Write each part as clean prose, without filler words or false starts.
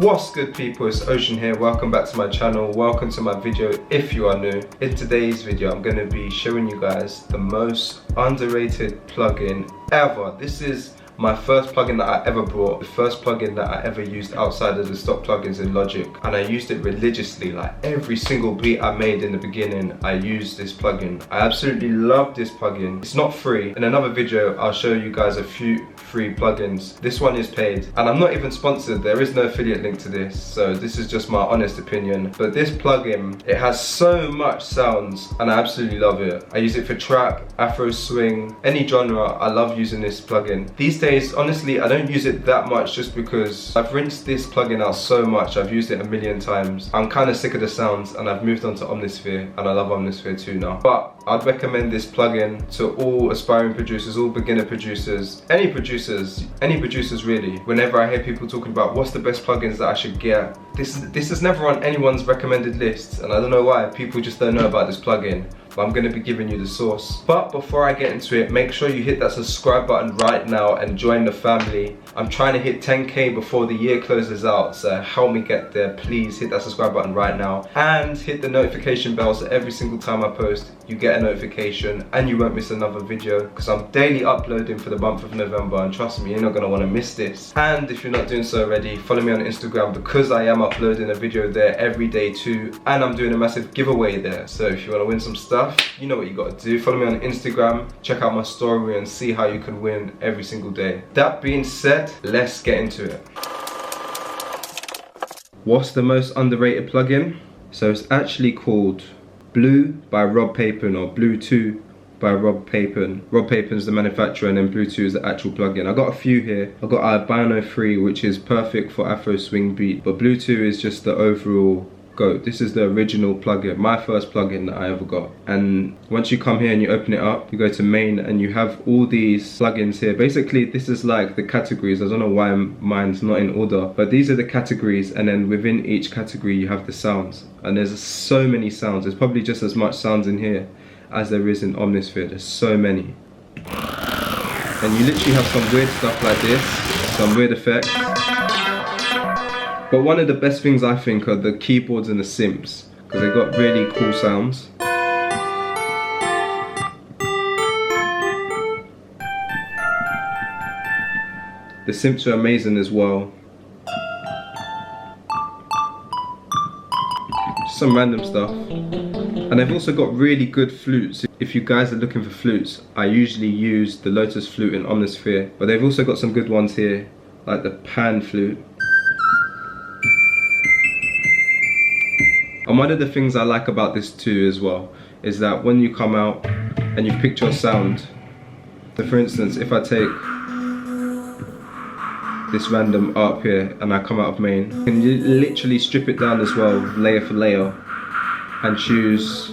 What's good people, it's Ocean here. Welcome back to my channel. Welcome to my video if you are new. In today's video I'm going to be showing you guys the most underrated plugin ever. This is my first plugin that I ever bought, the first plugin that I ever used outside of the stock plugins in Logic, and I used it religiously. Like every single beat I made in the beginning, I used this plugin. I absolutely love this plugin. It's not free. In another video I'll show you guys a few free plugins. This one is paid, and I'm not even sponsored. There is no affiliate link to this, so this is just my honest opinion. But this plugin, it has so much sounds and I absolutely love it. I use it for trap, afro swing, any genre. I love using this plugin. These days honestly I don't use it that much just because I've rinsed this plugin out so much. I've used it a million times. I'm kind of sick of the sounds and I've moved on to Omnisphere, and I love Omnisphere too now. But I'd recommend this plugin to all aspiring producers, all beginner producers, any producers really. Whenever I hear people talking about what's the best plugins that I should get, this is never on anyone's recommended list, and I don't know why. People just don't know about this plugin, but I'm going to be giving you the source. But before I get into it, make sure you hit that subscribe button right now and join the family. I'm trying to hit 10k before the year closes out, so help me get there. Please hit that subscribe button right now and hit the notification bell so every single time I post you get a notification and you won't miss another video, because I'm daily uploading for the month of November, and trust me, you're not going to want to miss this. And if you're not doing so already, follow me on Instagram, because I am uploading a video there every day too, and I'm doing a massive giveaway there. So if you want to win some stuff, you know what you got to do. Follow me on Instagram, check out my story and see how you can win every single day. That being said, let's get into it. What's the most underrated plugin? So it's actually called Blue by Rob Papin, or Blue 2 by Rob Papin. Rob Papin is the manufacturer and then Blue 2 is the actual plugin. I got a few here. I got Albino 3, which is perfect for Afro swing beat, but Blue 2 is just the overall goat. This is the original plugin, my first plugin that I ever got. And once you come here and you open it up, you go to main and you have all these plugins here. Basically this is like the categories. I don't know why mine's not in order, but these are the categories, and then within each category you have the sounds, and there's so many sounds. There's probably just as much sounds in here as there is in Omnisphere. There's so many, and you literally have some weird stuff like this, some weird effects. But one of the best things I think are the keyboards and the synths, because they got really cool sounds. The synths are amazing as well. Just some random stuff. And they've also got really good flutes. If you guys are looking for flutes, I usually use the Lotus flute in Omnisphere, but they've also got some good ones here, like the pan flute. And one of the things I like about this too as well is that when you come out and you've picked your sound, so for instance if I take this random up here and I come out of main, you can literally strip it down as well, layer for layer, and choose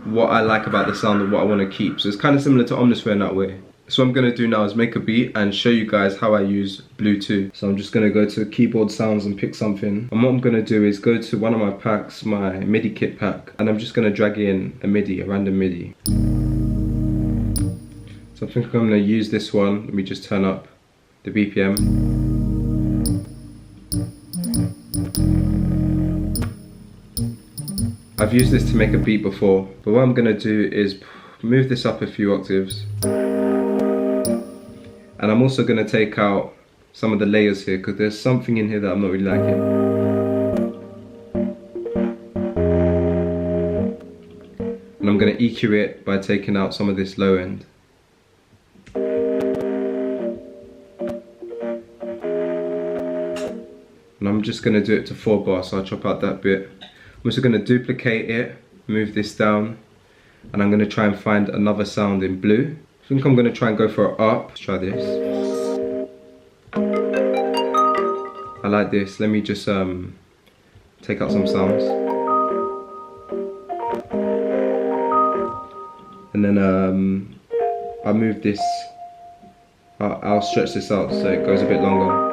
what I like about the sound and what I want to keep. So it's kind of similar to Omnisphere in that way. So what I'm going to do now is make a beat and show you guys how I use Blue 2. So I'm just going to go to keyboard sounds and pick something. And what I'm going to do is go to one of my packs, my MIDI kit pack, and I'm just going to drag in a MIDI, a random MIDI. So I think I'm going to use this one. Let me just turn up the BPM. I've used this to make a beat before, but what I'm going to do is move this up a few octaves. And I'm also going to take out some of the layers here, because there's something in here that I'm not really liking. And I'm going to EQ it by taking out some of this low end. And I'm just going to do it to 4 bar, so I'll chop out that bit. I'm also going to duplicate it, move this down, and I'm going to try and find another sound in Blue. I think I'm going to try and go for an up. Let's try this. I like this. Let me just take out some sounds. And then I'll move this, I'll stretch this out so it goes a bit longer.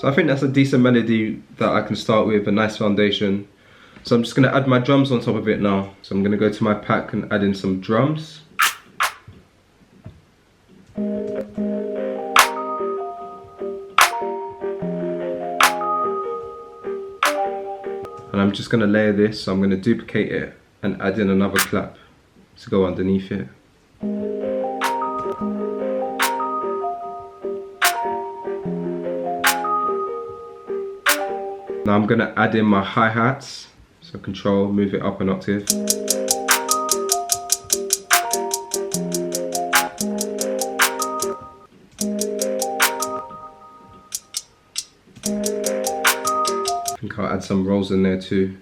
So I think that's a decent melody that I can start with, a nice foundation. So I'm just going to add my drums on top of it now. So I'm going to go to my pack and add in some drums. And I'm just going to layer this, so I'm going to duplicate it and add in another clap to go underneath it. Now I'm going to add in my hi-hats, so control, move it up an octave. I think I'll add some rolls in there too.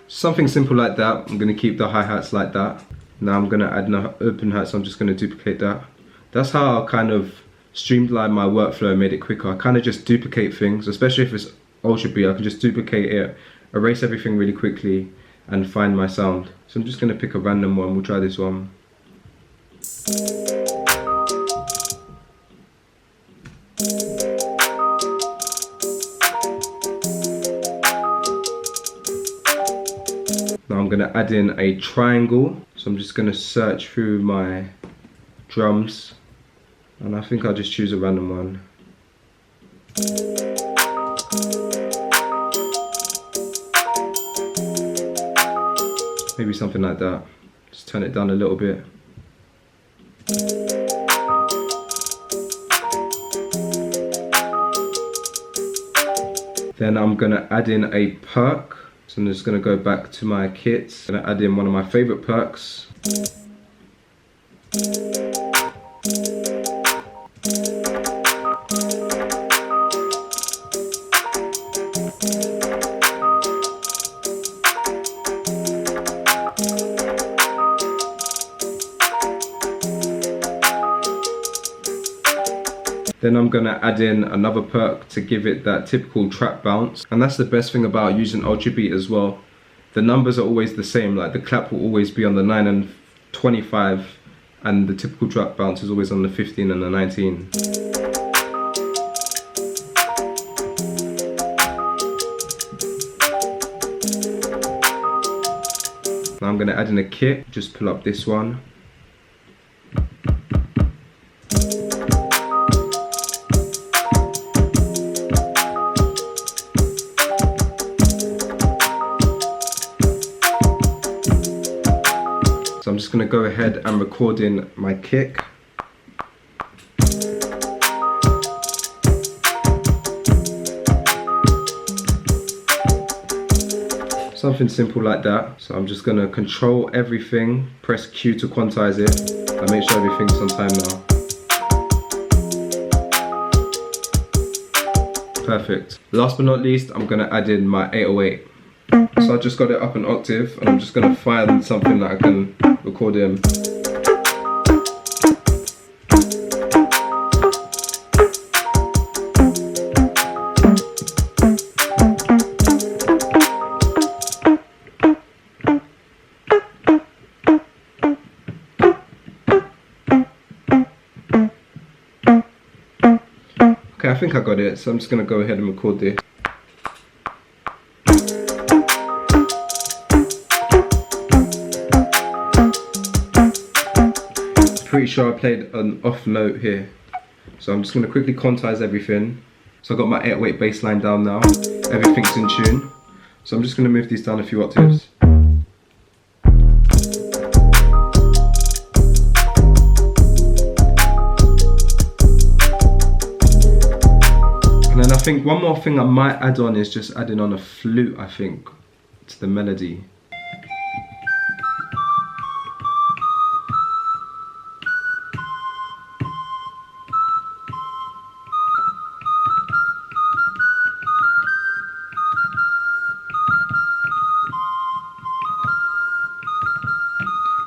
Something simple like that. I'm going to keep the hi-hats like that. Now I'm going to add an open hat, so I'm just going to duplicate that. That's how I kind of streamlined my workflow and made it quicker. I kind of just duplicate things, especially if it's Ultra Beat. I can just duplicate it, erase everything really quickly and find my sound. So I'm just going to pick a random one. We'll try this one. Now I'm going to add in a triangle, so I'm just going to search through my drums, and I think I'll just choose a random one. Maybe something like that. Just turn it down a little bit. Then I'm going to add in a perk. So I'm just going to go back to my kits. I'm going to add in one of my favorite perks. Then I'm going to add in another perk to give it that typical trap bounce. And that's the best thing about using Ultra Beat as well. The numbers are always the same, like the clap will always be on the 9 and 25 and the typical trap bounce is always on the 15 and the 19. Now I'm going to add in a kick, just pull up this one. So I'm just going to go ahead and record in my kick. Something simple like that. So I'm just going to control everything, press Q to quantize it, and make sure everything's on time now. Perfect. Last but not least, I'm going to add in my 808. So I just got it up an octave, and I'm just going to find something that I can record in. Okay, I think I got it, so I'm just going to go ahead and record this. Pretty sure I played an off note here, so I'm just going to quickly quantize everything. So I've got my 808 bass line down now, everything's in tune, so I'm just going to move these down a few octaves. And then I think one more thing I might add on is just adding on a flute, I think, to the melody.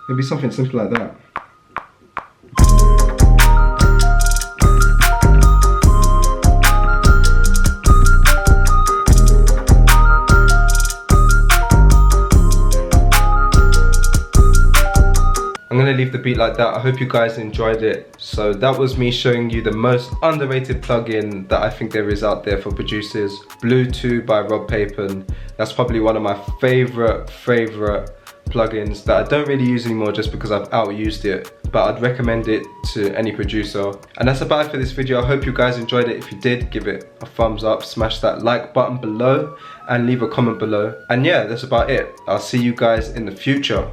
Maybe something simple like that. I'm gonna leave the beat like that. I hope you guys enjoyed it. So that was me showing you the most underrated plugin that I think there is out there for producers. Blue 2 by Rob Papon. That's probably one of my favorite plugins that I don't really use anymore just because I've outused it, but I'd recommend it to any producer. And that's about it for this video. I hope you guys enjoyed it. If you did, give it a thumbs up, smash that like button below and leave a comment below. And yeah, that's about it. I'll see you guys in the future.